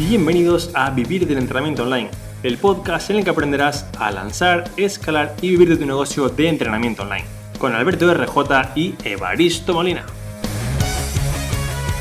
Bienvenidos a Vivir del Entrenamiento Online, el podcast en el que aprenderás a lanzar, escalar y vivir de tu negocio de entrenamiento online, con Alberto RJ y Evaristo Molina.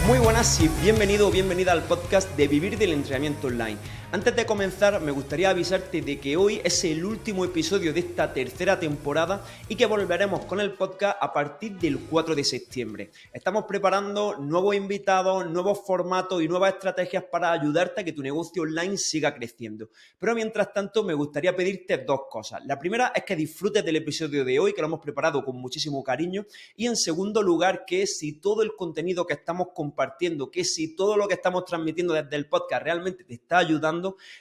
Muy buenas y bienvenido o bienvenida al podcast de Vivir del Entrenamiento Online. Antes de comenzar, me gustaría avisarte de que hoy es el último episodio de esta tercera temporada y que volveremos con el podcast a partir del 4 de septiembre. Estamos preparando nuevos invitados, nuevos formatos y nuevas estrategias para ayudarte a que tu negocio online siga creciendo. Pero mientras tanto, me gustaría pedirte dos cosas. La primera es que disfrutes del episodio de hoy, que lo hemos preparado con muchísimo cariño. Y en segundo lugar, que si todo el contenido que estamos compartiendo, que si todo lo que estamos transmitiendo desde el podcast realmente te está ayudando,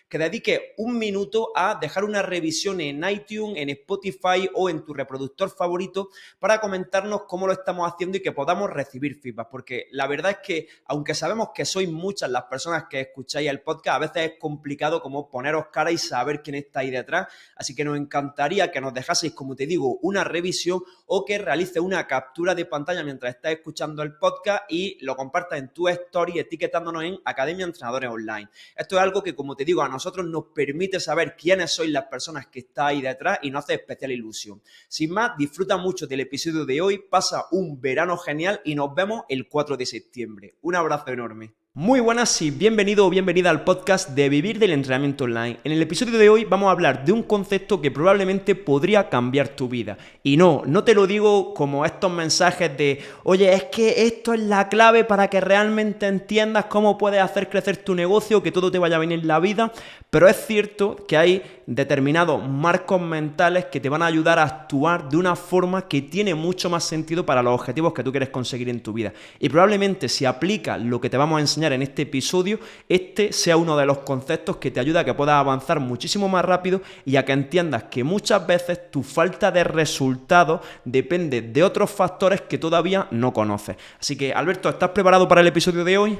que dediques un minuto a dejar una revisión en iTunes, en Spotify o en tu reproductor favorito para comentarnos cómo lo estamos haciendo y que podamos recibir feedback, porque la verdad es que aunque sabemos que sois muchas las personas que escucháis el podcast, a veces es complicado como poneros cara y saber quién está ahí detrás, así que nos encantaría que nos dejaseis, como te digo, una revisión o que realices una captura de pantalla mientras estás escuchando el podcast y lo compartas en tu story etiquetándonos en Academia Entrenadores Online. Esto es algo que, como te digo, a nosotros nos permite saber quiénes sois las personas que está ahí detrás y nos hace especial ilusión. Sin más, disfruta mucho del episodio de hoy, pasa un verano genial y nos vemos el 4 de septiembre. Un abrazo enorme. Muy buenas y bienvenido o bienvenida al podcast de Vivir del Entrenamiento Online. En el episodio de hoy vamos a hablar de un concepto que probablemente podría cambiar tu vida. Y no te lo digo como estos mensajes de oye, es que esto es la clave para que realmente entiendas cómo puedes hacer crecer tu negocio, que todo te vaya a venir en la vida. Pero es cierto que hay determinados marcos mentales que te van a ayudar a actuar de una forma que tiene mucho más sentido para los objetivos que tú quieres conseguir en tu vida. Y probablemente si aplicas lo que te vamos a enseñar en este episodio, este sea uno de los conceptos que te ayuda a que puedas avanzar muchísimo más rápido y a que entiendas que muchas veces tu falta de resultados depende de otros factores que todavía no conoces. Así que, Alberto, ¿estás preparado para el episodio de hoy?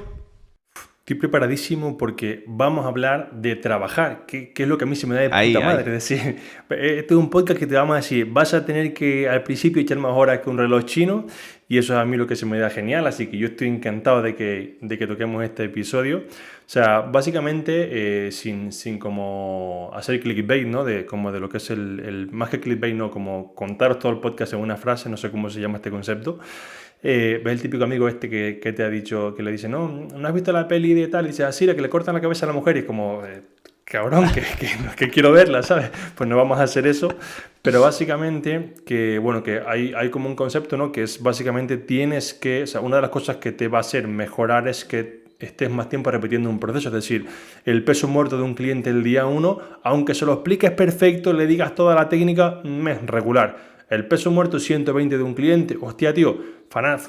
Estoy preparadísimo porque vamos a hablar de trabajar, que es lo que a mí se me da de puta madre. Es decir, este es un podcast que te vamos a decir, vas a tener que al principio echar más horas que un reloj chino y eso es a mí lo que se me da genial, así que yo estoy encantado de que toquemos este episodio. O sea, básicamente sin como hacer clickbait, ¿no? Como de lo que es el más que clickbait, ¿no? Como contaros todo el podcast en una frase, no sé cómo se llama este concepto. Ves el típico amigo este que te ha dicho, que le dice, no has visto la peli de tal, y dice, así, la que le cortan la cabeza a la mujer, y es como, cabrón, que quiero verla, ¿sabes? Pues no vamos a hacer eso, pero básicamente que hay como un concepto, ¿no? Que es básicamente o sea, una de las cosas que te va a hacer mejorar es que estés más tiempo repitiendo un proceso, es decir, el peso muerto de un cliente el día 1, aunque se lo expliques perfecto, le digas toda la técnica, es regular. El peso muerto 120 de un cliente, hostia tío,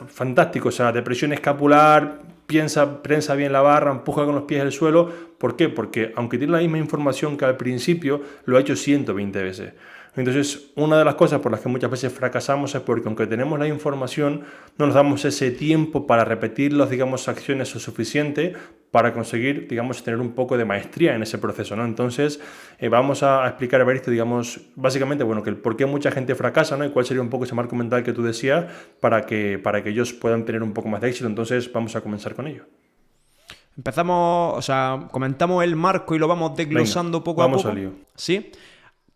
fantástico, o sea, depresión escapular, prensa bien la barra, empuja con los pies el suelo. ¿Por qué? Porque aunque tiene la misma información que al principio, lo ha hecho 120 veces. Entonces, una de las cosas por las que muchas veces fracasamos es porque aunque tenemos la información, no nos damos ese tiempo para repetir las, acciones lo suficiente para conseguir, tener un poco de maestría en ese proceso, ¿no? Entonces, vamos a explicar, Evaristo, básicamente, que el por qué mucha gente fracasa, ¿no? Y cuál sería un poco ese marco mental que tú decías para que ellos puedan tener un poco más de éxito. Entonces, vamos a comenzar con ello. Comentamos el marco y lo vamos desglosando. Venga, poco a poco. Vamos al lío. ¿Sí?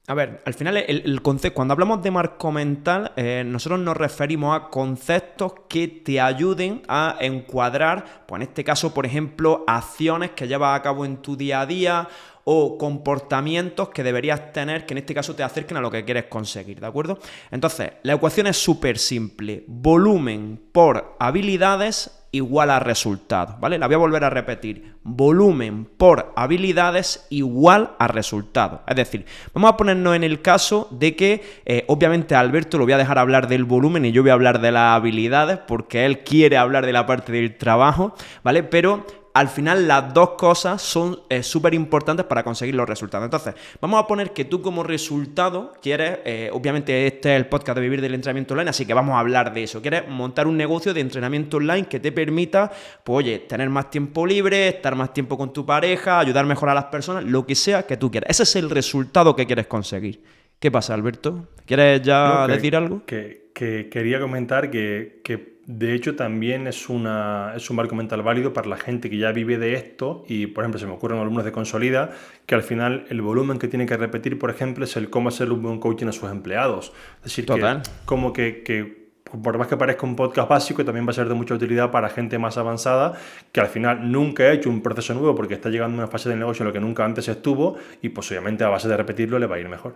A ver, al final el concepto, cuando hablamos de marco mental, nosotros nos referimos a conceptos que te ayuden a encuadrar, pues en este caso, por ejemplo, acciones que llevas a cabo en tu día a día o comportamientos que deberías tener que en este caso te acerquen a lo que quieres conseguir, ¿de acuerdo? Entonces, la ecuación es súper simple. Volumen por habilidades igual a resultados, ¿vale? La voy a volver a repetir. Volumen por habilidades igual a resultados. Es decir, vamos a ponernos en el caso de que, obviamente a Alberto lo voy a dejar hablar del volumen y yo voy a hablar de las habilidades porque él quiere hablar de la parte del trabajo, ¿vale? Pero al final las dos cosas son súper importantes para conseguir los resultados. Entonces, vamos a poner que tú como resultado quieres, obviamente este es el podcast de Vivir del Entrenamiento Online, así que vamos a hablar de eso. Quieres montar un negocio de entrenamiento online que te permita, pues oye, tener más tiempo libre, estar más tiempo con tu pareja, ayudar mejor a las personas, lo que sea que tú quieras. Ese es el resultado que quieres conseguir. ¿Qué pasa, Alberto? ¿Quieres decir algo? Que quería comentar que de hecho, también es un marco mental válido para la gente que ya vive de esto y, por ejemplo, se me ocurren alumnos de Consolida que al final el volumen que tienen que repetir, por ejemplo, es el cómo hacer un buen coaching a sus empleados. Es decir, Total. que como que por más que parezca un podcast básico, también va a ser de mucha utilidad para gente más avanzada que al final nunca ha hecho un proceso nuevo porque está llegando a una fase del negocio en lo que nunca antes estuvo y pues obviamente a base de repetirlo le va a ir mejor.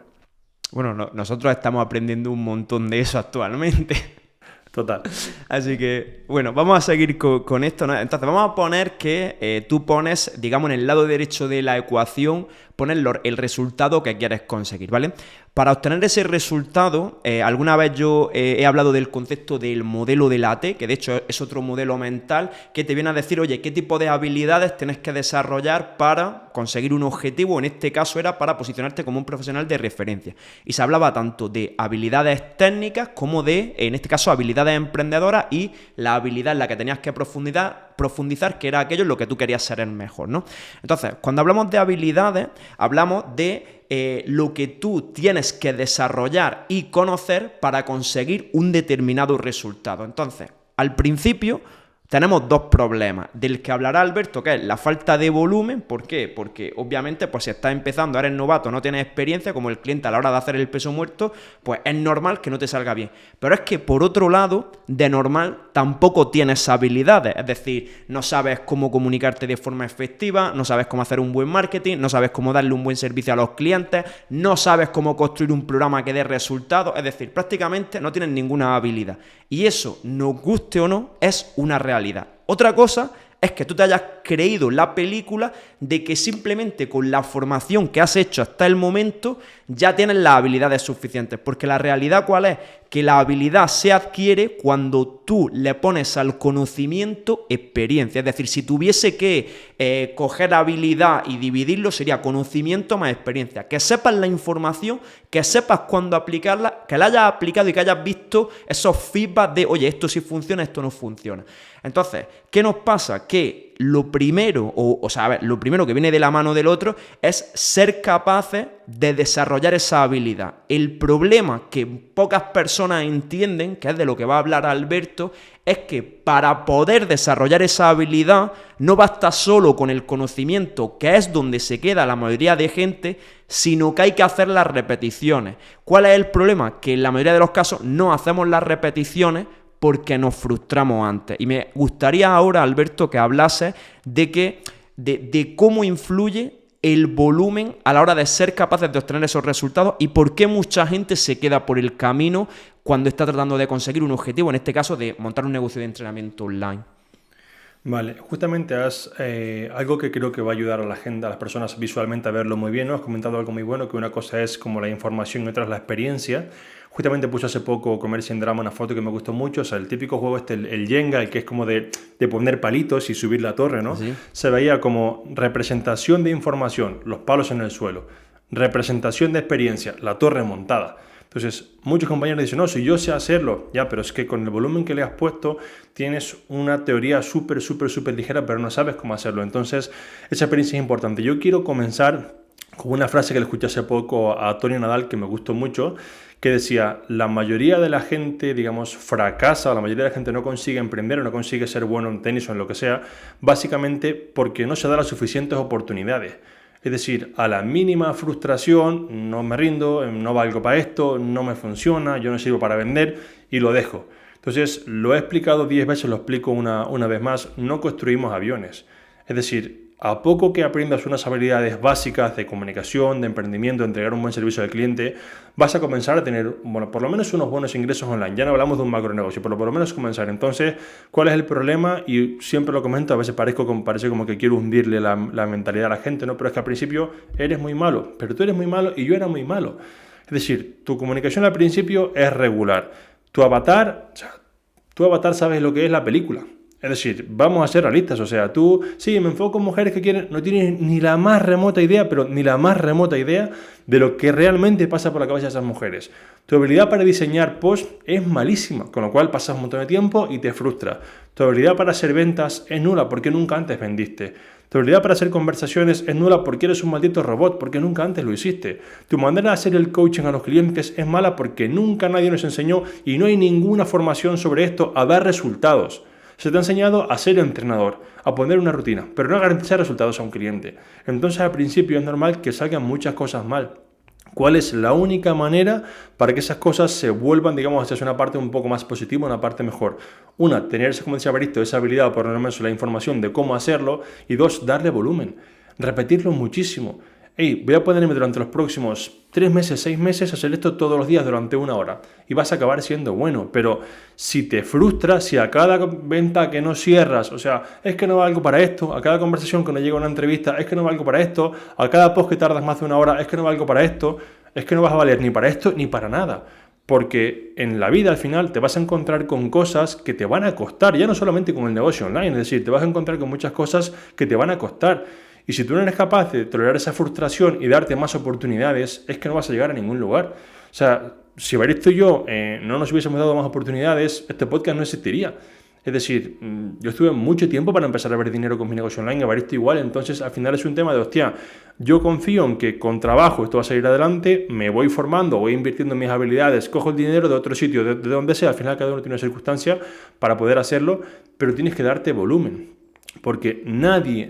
Bueno, nosotros estamos aprendiendo un montón de eso actualmente. Total. Así que, bueno, vamos a seguir con esto, ¿no? Entonces, vamos a poner que tú pones, digamos, en el lado derecho de la ecuación, pones el resultado que quieres conseguir, ¿vale? Para obtener ese resultado, alguna vez yo he hablado del concepto del modelo de Latte, que de hecho es otro modelo mental que te viene a decir, oye, ¿qué tipo de habilidades tienes que desarrollar para conseguir un objetivo? En este caso era para posicionarte como un profesional de referencia. Y se hablaba tanto de habilidades técnicas como de, en este caso, habilidades emprendedoras y la habilidad en la que tenías que profundizar, que era aquello en lo que tú querías ser el mejor, ¿no? Entonces, cuando hablamos de habilidades, hablamos de lo que tú tienes que desarrollar y conocer para conseguir un determinado resultado. Entonces, al principio tenemos dos problemas, del que hablará Alberto, que es la falta de volumen. ¿Por qué? Porque obviamente pues si estás empezando, eres novato, no tienes experiencia, como el cliente a la hora de hacer el peso muerto, pues es normal que no te salga bien. Pero es que por otro lado, de normal tampoco tienes habilidades, es decir, no sabes cómo comunicarte de forma efectiva, no sabes cómo hacer un buen marketing, no sabes cómo darle un buen servicio a los clientes, no sabes cómo construir un programa que dé resultados, es decir, prácticamente no tienes ninguna habilidad. Y eso, nos guste o no, es una realidad. Otra cosa es que tú te hayas creído la película de que simplemente con la formación que has hecho hasta el momento ya tienes las habilidades suficientes, porque la realidad ¿cuál es? Que la habilidad se adquiere cuando tú le pones al conocimiento experiencia, es decir, si tuviese que coger habilidad y dividirlo sería conocimiento más experiencia, que sepas la información, que sepas cuándo aplicarla, que la hayas aplicado y que hayas visto esos feedback de oye, esto sí funciona, esto no funciona. Entonces, ¿qué nos pasa? Que lo primero, lo primero que viene de la mano del otro es ser capaces de desarrollar esa habilidad. El problema que pocas personas entienden, que es de lo que va a hablar Alberto, es que para poder desarrollar esa habilidad no basta solo con el conocimiento, que es donde se queda la mayoría de gente, sino que hay que hacer las repeticiones. ¿Cuál es el problema? Que en la mayoría de los casos no hacemos las repeticiones porque nos frustramos antes. Y me gustaría ahora, Alberto, que hablase de cómo influye el volumen a la hora de ser capaces de obtener esos resultados y por qué mucha gente se queda por el camino cuando está tratando de conseguir un objetivo, en este caso de montar un negocio de entrenamiento online. Vale, justamente algo que creo que va a ayudar a la gente, a las personas visualmente a verlo muy bien, ¿no? Has comentado algo muy bueno, que una cosa es como la información y otra es la experiencia. Justamente puse hace poco Comercio en Drama una foto que me gustó mucho, o sea, el típico juego el Jenga, el que es como de poner palitos y subir la torre, ¿no? ¿Sí? Se veía como representación de información, los palos en el suelo, representación de experiencia, la torre montada. Entonces, muchos compañeros dicen, no, si yo sé hacerlo, ya, pero es que con el volumen que le has puesto tienes una teoría súper ligera, pero no sabes cómo hacerlo. Entonces, esa experiencia es importante. Yo quiero comenzar con una frase que le escuché hace poco a Antonio Nadal, que me gustó mucho, que decía, la mayoría de la gente, digamos, fracasa, la mayoría de la gente no consigue emprender o no consigue ser bueno en tenis o en lo que sea, básicamente porque no se da las suficientes oportunidades. Es decir, a la mínima frustración, no me rindo, no valgo para esto, no me funciona, yo no sirvo para vender y lo dejo. Entonces, lo he explicado 10 veces, lo explico una vez más, no construimos aviones. Es decir, a poco que aprendas unas habilidades básicas de comunicación, de emprendimiento, de entregar un buen servicio al cliente, vas a comenzar a tener, bueno, por lo menos unos buenos ingresos online. Ya no hablamos de un macronegocio, pero por lo menos comenzar. Entonces, ¿cuál es el problema? Y siempre lo comento, a veces parece como que quiero hundirle la mentalidad a la gente, ¿no? Pero es que al principio eres muy malo, pero tú eres muy malo y yo era muy malo. Es decir, tu comunicación al principio es regular. Tu avatar sabes lo que es la película. Es decir, vamos a ser realistas, o sea, tú, sí, me enfoco en mujeres que quieren, no tienes ni la más remota idea, pero ni la más remota idea de lo que realmente pasa por la cabeza de esas mujeres. Tu habilidad para diseñar posts es malísima, con lo cual pasas un montón de tiempo y te frustra. Tu habilidad para hacer ventas es nula porque nunca antes vendiste. Tu habilidad para hacer conversaciones es nula porque eres un maldito robot, porque nunca antes lo hiciste. Tu manera de hacer el coaching a los clientes es mala porque nunca nadie nos enseñó y no hay ninguna formación sobre esto a dar resultados. Se te ha enseñado a ser entrenador, a poner una rutina, pero no a garantizar resultados a un cliente. Entonces al principio es normal que salgan muchas cosas mal. ¿Cuál es la única manera para que esas cosas se vuelvan, digamos, hacia una parte un poco más positiva, una parte mejor? Una, tener, como decía Baristo, esa habilidad, por lo menos la información de cómo hacerlo. Y dos, darle volumen, repetirlo muchísimo. Hey, voy a ponerme durante los próximos 3 meses, 6 meses a hacer esto todos los días durante 1 hora. Y vas a acabar siendo bueno. Pero si te frustras, si a cada venta que no cierras, o sea, es que no valgo para esto, a cada conversación que no llega a una entrevista, es que no valgo para esto, a cada post que tardas más de 1 hora, es que no valgo para esto, es que no vas a valer ni para esto ni para nada. Porque en la vida al final te vas a encontrar con cosas que te van a costar, ya no solamente con el negocio online, es decir, te vas a encontrar con muchas cosas que te van a costar. Y si tú no eres capaz de tolerar esa frustración y darte más oportunidades, es que no vas a llegar a ningún lugar. O sea, si Baristo y yo no nos hubiésemos dado más oportunidades, este podcast no existiría. Es decir, yo estuve mucho tiempo para empezar a ver dinero con mi negocio online, Baristo igual, entonces al final es un tema de, hostia, yo confío en que con trabajo esto va a salir adelante, me voy formando, voy invirtiendo en mis habilidades, cojo el dinero de otro sitio, de donde sea, al final cada uno tiene una circunstancia para poder hacerlo, pero tienes que darte volumen. Porque nadie,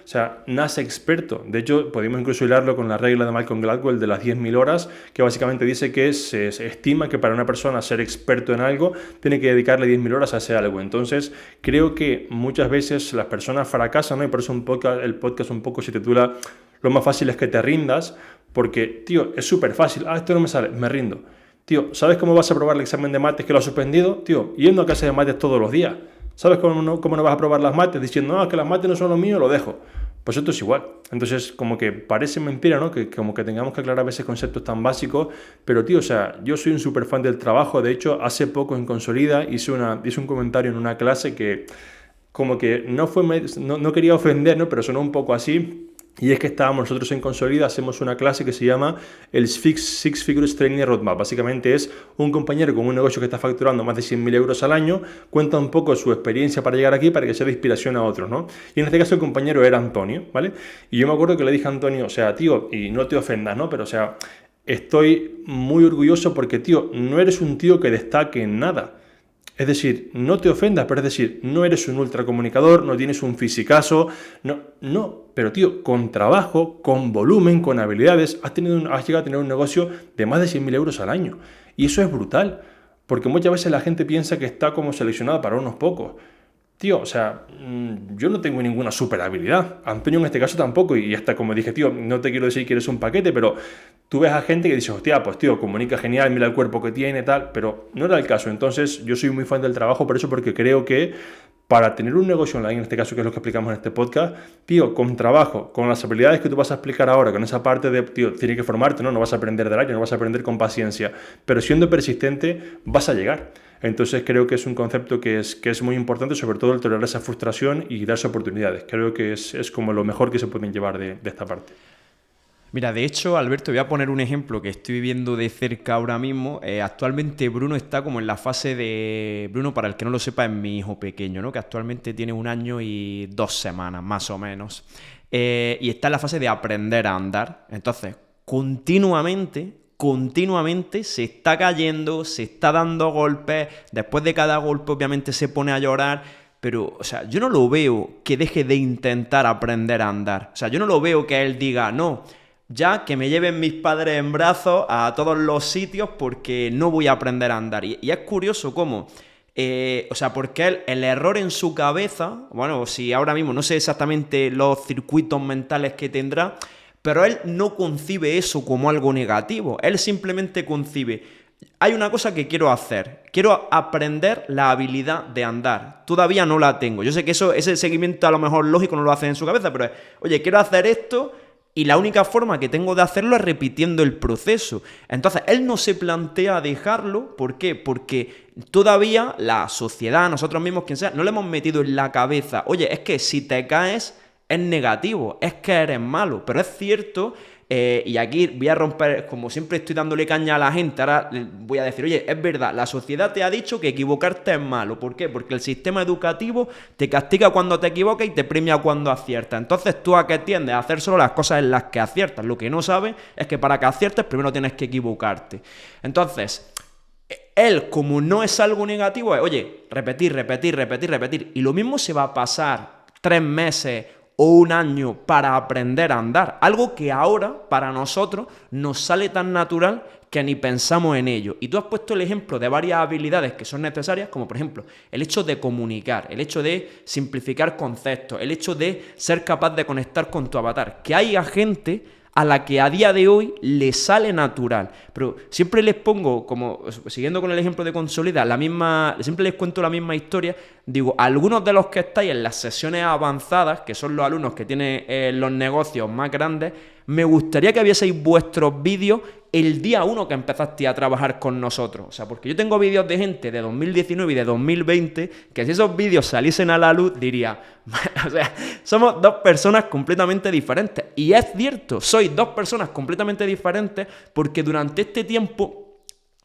o sea, nace experto. De hecho, podemos incluso hilarlo con la regla de Malcolm Gladwell de las 10.000 horas, que básicamente dice que se estima que para una persona ser experto en algo, tiene que dedicarle 10.000 horas a ese algo. Entonces, creo que muchas veces las personas fracasan, ¿no? Y por eso el podcast un poco se titula Lo más fácil es que te rindas, porque, tío, es súper fácil. Esto no me sale, me rindo. Tío, ¿sabes cómo vas a probar el examen de mates que lo has suspendido? Tío, yendo a clase de mates todos los días. ¿Sabes cómo no vas a probar las mates? Diciendo, no, que las mates no son lo mío, lo dejo. Pues esto es igual. Entonces, como que parece mentira, ¿no? Que como que tengamos que aclarar a veces conceptos tan básicos. Pero, tío, o sea, yo soy un súper fan del trabajo. De hecho, hace poco en Consolida hice un comentario en una clase que como que no quería ofender, ¿no? Pero sonó un poco así. Y es que nosotros en Consolida, hacemos una clase que se llama el Six Figures Training Roadmap. Básicamente es un compañero con un negocio que está facturando más de 100.000 euros al año, cuenta un poco su experiencia para llegar aquí, para que sea de inspiración a otros, ¿no? Y en este caso el compañero era Antonio, ¿vale? Y yo me acuerdo que le dije a Antonio, o sea, tío, y no te ofendas, ¿no? Pero, o sea, estoy muy orgulloso porque, tío, no eres un tío que destaque en nada. Es decir, no te ofendas, pero es decir, no eres un ultracomunicador, no tienes un fisicazo, no, pero tío, con trabajo, con volumen, con habilidades, has llegado a tener un negocio de más de 100.000 euros al año. Y eso es brutal, porque muchas veces la gente piensa que está como seleccionada para unos pocos. Tío, o sea, yo no tengo ninguna super habilidad. Antonio en este caso tampoco. Y hasta como dije, tío, no te quiero decir que eres un paquete, pero tú ves a gente que dice, hostia, pues tío, comunica genial, mira el cuerpo que tiene, tal. Pero no era el caso. Entonces, yo soy muy fan del trabajo por eso, porque creo que para tener un negocio online, en este caso, que es lo que explicamos en este podcast, tío, con trabajo, con las habilidades que tú vas a explicar ahora, con esa parte de, tío, tienes que formarte, ¿no? No vas a aprender del aire, no vas a aprender con paciencia. Pero siendo persistente, vas a llegar. Entonces creo que es un concepto que es muy importante, sobre todo el tolerar esa frustración y darse oportunidades. Creo que es como lo mejor que se pueden llevar de esta parte. Mira, de hecho, Alberto, voy a poner un ejemplo que estoy viendo de cerca ahora mismo. Actualmente Bruno está como en la fase de... Bruno, para el que no lo sepa, es mi hijo pequeño, ¿no? Que actualmente tiene 1 año y 2 semanas, más o menos. Y está en la fase de aprender a andar. Entonces, continuamente se está cayendo, se está dando golpes, después de cada golpe obviamente se pone a llorar, pero, o sea, yo no lo veo que deje de intentar aprender a andar. O sea, yo no lo veo que él diga, no, ya que me lleven mis padres en brazos a todos los sitios porque no voy a aprender a andar. Y es curioso cómo... o sea, porque el error en su cabeza, bueno, si ahora mismo no sé exactamente los circuitos mentales que tendrá, pero él no concibe eso como algo negativo. Él simplemente concibe, hay una cosa que quiero hacer, quiero aprender la habilidad de andar. Todavía no la tengo. Yo sé que ese seguimiento a lo mejor lógico no lo hace en su cabeza, pero es, oye, quiero hacer esto y la única forma que tengo de hacerlo es repitiendo el proceso. Entonces, él no se plantea dejarlo. ¿Por qué? Porque todavía la sociedad, nosotros mismos, quien sea, no le hemos metido en la cabeza, oye, es que si te caes... es negativo, es que eres malo, pero es cierto y aquí voy a romper, como siempre estoy dándole caña a la gente, ahora voy a decir, oye, es verdad, la sociedad te ha dicho que equivocarte es malo. ¿Por qué? Porque el sistema educativo te castiga cuando te equivocas y te premia cuando aciertas. Entonces, ¿tú a qué tiendes? A hacer solo las cosas en las que aciertas. Lo que no sabes es que para que aciertes primero tienes que equivocarte. Entonces, él, como no es algo negativo, es, oye, repetir. Y lo mismo se va a pasar 3 meses o un año para aprender a andar. Algo que ahora, para nosotros, nos sale tan natural que ni pensamos en ello. Y tú has puesto el ejemplo de varias habilidades que son necesarias, como por ejemplo, el hecho de comunicar, el hecho de simplificar conceptos, el hecho de ser capaz de conectar con tu avatar. Que haya gente a la que a día de hoy le sale natural. Pero siempre les pongo, como siguiendo con el ejemplo de Consolida, siempre les cuento la misma historia. Digo, algunos de los que estáis en las sesiones avanzadas, que son los alumnos que tienen los negocios más grandes, me gustaría que vieseis vuestros vídeos el día 1 que empezaste a trabajar con nosotros. O sea, porque yo tengo vídeos de gente de 2019 y de 2020 que si esos vídeos saliesen a la luz diría, o sea, somos 2 personas completamente diferentes. Y es cierto, sois 2 personas completamente diferentes porque durante este tiempo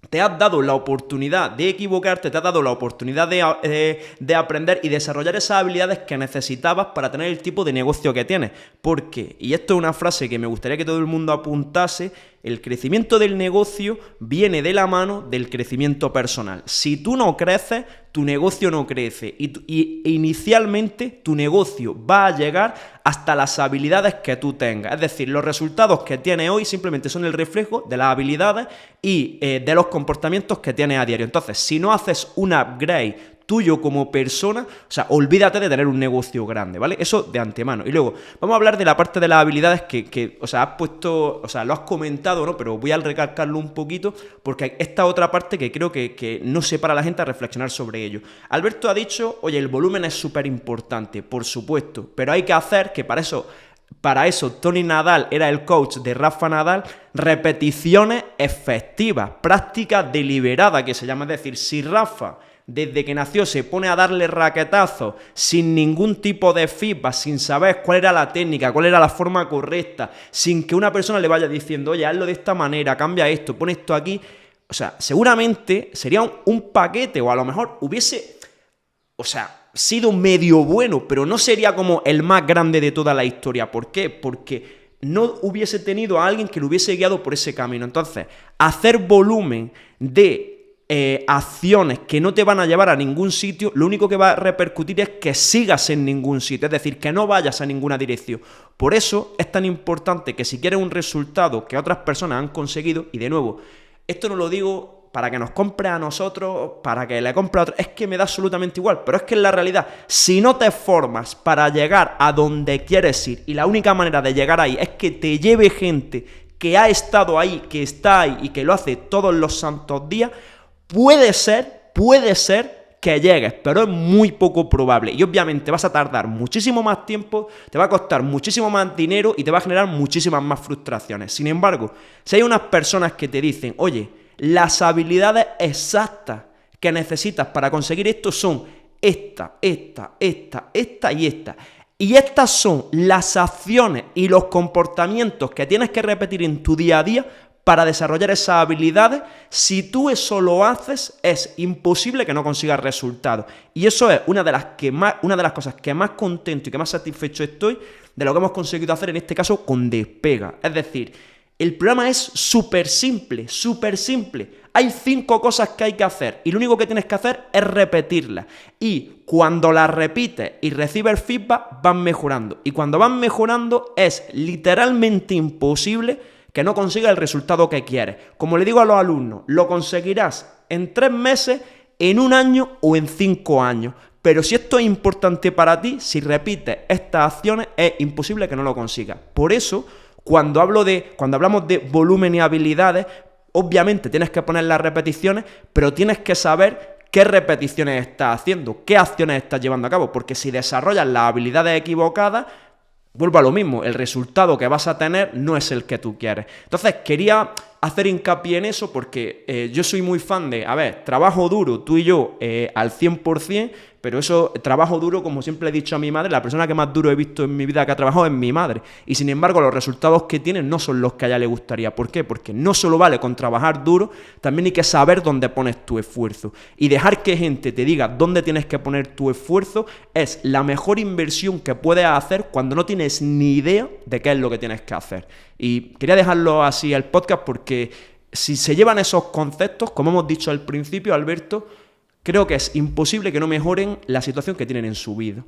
te has dado la oportunidad de equivocarte, te has dado la oportunidad de aprender y desarrollar esas habilidades que necesitabas para tener el tipo de negocio que tienes. Porque, y esto es una frase que me gustaría que todo el mundo apuntase, el crecimiento del negocio viene de la mano del crecimiento personal. Si tú no creces, tu negocio no crece y inicialmente tu negocio va a llegar hasta las habilidades que tú tengas. Es decir, los resultados que tienes hoy simplemente son el reflejo de las habilidades y de los comportamientos que tienes a diario. Entonces, si no haces un upgrade tuyo como persona, o sea, olvídate de tener un negocio grande, ¿vale? Eso de antemano. Y luego, vamos a hablar de la parte de las habilidades que o sea, has puesto, o sea, lo has comentado, ¿no? Pero voy a recalcarlo un poquito, porque esta otra parte que creo que no se para a la gente a reflexionar sobre ello. Alberto ha dicho, oye, el volumen es súper importante, por supuesto, pero hay que hacer que para eso Tony Nadal era el coach de Rafa Nadal, repeticiones efectivas, práctica deliberada que se llama. Es decir, si Rafa desde que nació se pone a darle raquetazos sin ningún tipo de feedback, sin saber cuál era la técnica, cuál era la forma correcta, sin que una persona le vaya diciendo, oye, hazlo de esta manera, cambia esto, pon esto aquí, o sea, seguramente sería un paquete o a lo mejor hubiese, o sea, sido medio bueno, pero no sería como el más grande de toda la historia. ¿Por qué? Porque no hubiese tenido a alguien que lo hubiese guiado por ese camino. Entonces, hacer volumen de acciones que no te van a llevar a ningún sitio, lo único que va a repercutir es que sigas en ningún sitio, es decir, que no vayas a ninguna dirección. Por eso es tan importante que si quieres un resultado que otras personas han conseguido, y de nuevo, esto no lo digo para que nos compre a nosotros, para que le compre a otros, es que me da absolutamente igual, pero es que en la realidad, si no te formas para llegar a donde quieres ir, y la única manera de llegar ahí es que te lleve gente que ha estado ahí, que está ahí y que lo hace todos los santos días, puede ser que llegues, pero es muy poco probable. Y obviamente vas a tardar muchísimo más tiempo, te va a costar muchísimo más dinero y te va a generar muchísimas más frustraciones. Sin embargo, si hay unas personas que te dicen, oye, las habilidades exactas que necesitas para conseguir esto son esta y esta. Y estas son las acciones y los comportamientos que tienes que repetir en tu día a día para desarrollar esas habilidades. Si tú eso lo haces, es imposible que no consigas resultados. Y eso es una de las cosas que más contento y que más satisfecho estoy de lo que hemos conseguido hacer en este caso con Despega. Es decir, el programa es súper simple. Hay 5 cosas que hay que hacer y lo único que tienes que hacer es repetirlas. Y cuando las repites y recibes feedback, vas mejorando. Y cuando vas mejorando es literalmente imposible que no consigas el resultado que quieres. Como le digo a los alumnos, lo conseguirás en 3 meses, en 1 año o en 5 años. Pero si esto es importante para ti, si repites estas acciones, es imposible que no lo consigas. Por eso, cuando hablamos de volumen y habilidades, obviamente tienes que poner las repeticiones, pero tienes que saber qué repeticiones estás haciendo, qué acciones estás llevando a cabo. Porque si desarrollas las habilidades equivocadas, vuelvo a lo mismo, el resultado que vas a tener no es el que tú quieres. Entonces, quería hacer hincapié en eso porque yo soy muy fan de, trabajo duro, tú y yo, al 100%, pero eso, trabajo duro, como siempre he dicho a mi madre, la persona que más duro he visto en mi vida que ha trabajado es mi madre. Y sin embargo, los resultados que tiene no son los que a ella le gustaría. ¿Por qué? Porque no solo vale con trabajar duro, también hay que saber dónde pones tu esfuerzo. Y dejar que gente te diga dónde tienes que poner tu esfuerzo es la mejor inversión que puedes hacer cuando no tienes ni idea de qué es lo que tienes que hacer. Y quería dejarlo así el podcast porque si se llevan esos conceptos, como hemos dicho al principio, Alberto, creo que es imposible que no mejoren la situación que tienen en su vida.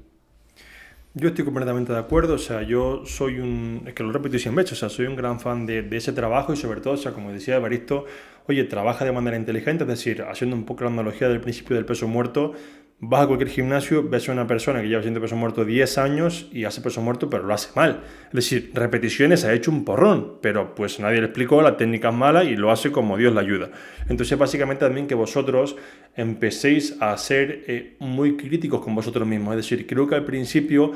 Yo estoy completamente de acuerdo, o sea, yo soy es que lo repito siempre, o sea, soy un gran fan de ese trabajo y sobre todo, o sea, como decía Evaristo, oye, trabaja de manera inteligente, es decir, haciendo un poco la analogía del principio del peso muerto, vas a cualquier gimnasio, ves a una persona que lleva haciendo peso muerto 10 años y hace peso muerto, pero lo hace mal. Es decir, repeticiones ha hecho un porrón, pero pues nadie le explicó, la técnica es mala y lo hace como Dios le ayuda. Entonces, básicamente también que vosotros empecéis a ser muy críticos con vosotros mismos. Es decir, creo que al principio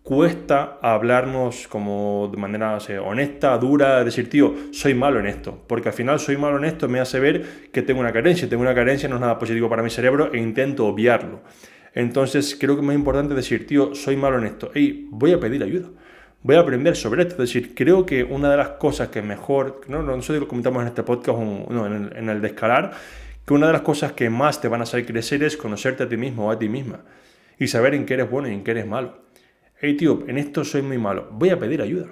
cuesta hablarnos como de manera honesta, dura, decir, tío, soy malo en esto, porque al final soy malo en esto me hace ver que tengo una carencia no es nada positivo para mi cerebro e intento obviarlo. Entonces creo que es más importante decir, tío, soy malo en esto, voy a pedir ayuda, voy a aprender sobre esto. Es decir, creo que una de las cosas que mejor, no sé si lo comentamos en este podcast o en el de escalar, que una de las cosas que más te van a hacer crecer es conocerte a ti mismo o a ti misma y saber en qué eres bueno y en qué eres malo. Tío, en esto soy muy malo, voy a pedir ayuda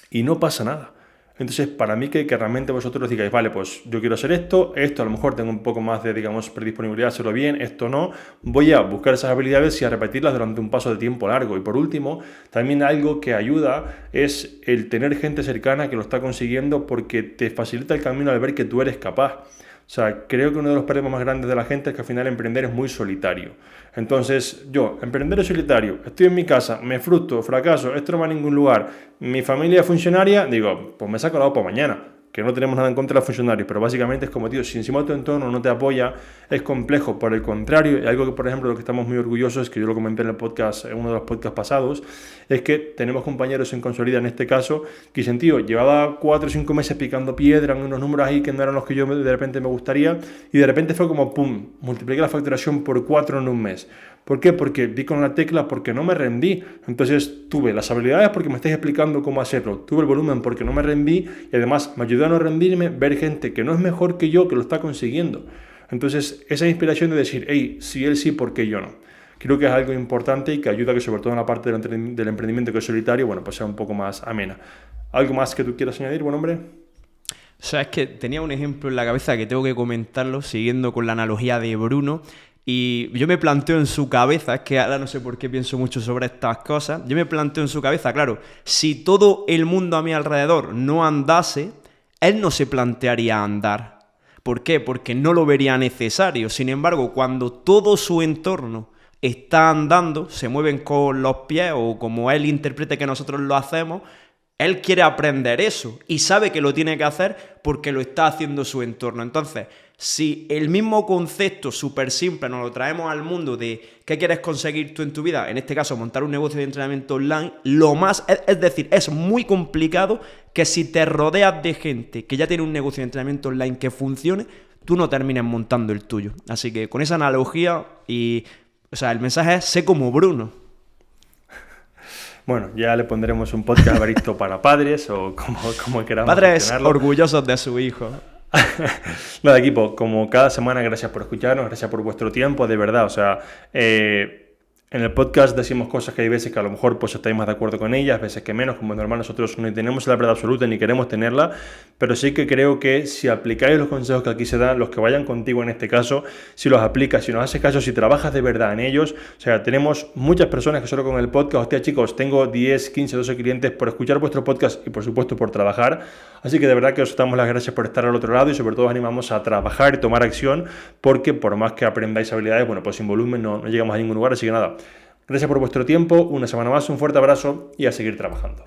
y no pasa nada. Entonces, para mí que realmente vosotros digáis, vale, pues yo quiero hacer esto a lo mejor tengo un poco más de, digamos, predisponibilidad a hacerlo bien, esto no, voy a buscar esas habilidades y a repetirlas durante un paso de tiempo largo. Y por último, también algo que ayuda es el tener gente cercana que lo está consiguiendo porque te facilita el camino al ver que tú eres capaz. O sea, creo que uno de los problemas más grandes de la gente es que al final emprender es muy solitario. Entonces, emprender es solitario, estoy en mi casa, me frustro, fracaso, esto no va a ningún lugar, mi familia es funcionaria, digo, pues me saco la para mañana. Que no tenemos nada en contra de los funcionarios, pero básicamente es como, tío, si encima tu entorno no te apoya, es complejo. Por el contrario, y algo que, por ejemplo, lo que estamos muy orgullosos, que yo lo comenté en el podcast, en uno de los podcasts pasados, es que tenemos compañeros en Consolida, en este caso, que dicen, tío, llevaba 4 o 5 meses picando piedra en unos números ahí que no eran los que yo de repente me gustaría, y de repente fue como, pum, multipliqué la facturación por 4 en un mes. ¿Por qué? Porque di con la tecla, porque no me rendí. Entonces tuve las habilidades porque me estáis explicando cómo hacerlo. Tuve el volumen porque no me rendí y además me ayudó a no rendirme ver gente que no es mejor que yo que lo está consiguiendo. Entonces esa inspiración de decir, si él sí, ¿por qué yo no? Creo que es algo importante y que ayuda a que sobre todo en la parte del emprendimiento que es solitario, pues sea un poco más amena. ¿Algo más que tú quieras añadir, buen hombre? O sea, es que tenía un ejemplo en la cabeza que tengo que comentarlo siguiendo con la analogía de Bruno. Y yo me planteo en su cabeza, es que ahora no sé por qué pienso mucho sobre estas cosas, yo me planteo en su cabeza, claro, si todo el mundo a mi alrededor no andase, él no se plantearía andar. ¿Por qué? Porque no lo vería necesario. Sin embargo, cuando todo su entorno está andando, se mueven con los pies o como él interprete que nosotros lo hacemos, él quiere aprender eso y sabe que lo tiene que hacer porque lo está haciendo su entorno. Entonces, si el mismo concepto súper simple nos lo traemos al mundo de qué quieres conseguir tú en tu vida, en este caso montar un negocio de entrenamiento online, es decir, es muy complicado que si te rodeas de gente que ya tiene un negocio de entrenamiento online que funcione, tú no termines montando el tuyo. Así que con esa analogía el mensaje es sé como Bruno. Bueno, ya le pondremos un podcast Evaristo para padres o como queramos. Padres orgullosos de su hijo. Nada, equipo, como cada semana, gracias por escucharnos, gracias por vuestro tiempo, de verdad, en el podcast decimos cosas que hay veces que a lo mejor pues estáis más de acuerdo con ellas, veces que menos, como normal nosotros no tenemos la verdad absoluta ni queremos tenerla, pero sí que creo que si aplicáis los consejos que aquí se dan, los que vayan contigo en este caso, si los aplicas, si nos haces caso, si trabajas de verdad en ellos, tenemos muchas personas que solo con el podcast, hostia chicos, tengo 10, 15, 12 clientes por escuchar vuestro podcast y por supuesto por trabajar, así que de verdad que os damos las gracias por estar al otro lado y sobre todo os animamos a trabajar y tomar acción, porque por más que aprendáis habilidades, pues sin volumen no llegamos a ningún lugar, así que nada. Gracias por vuestro tiempo, una semana más, un fuerte abrazo y a seguir trabajando.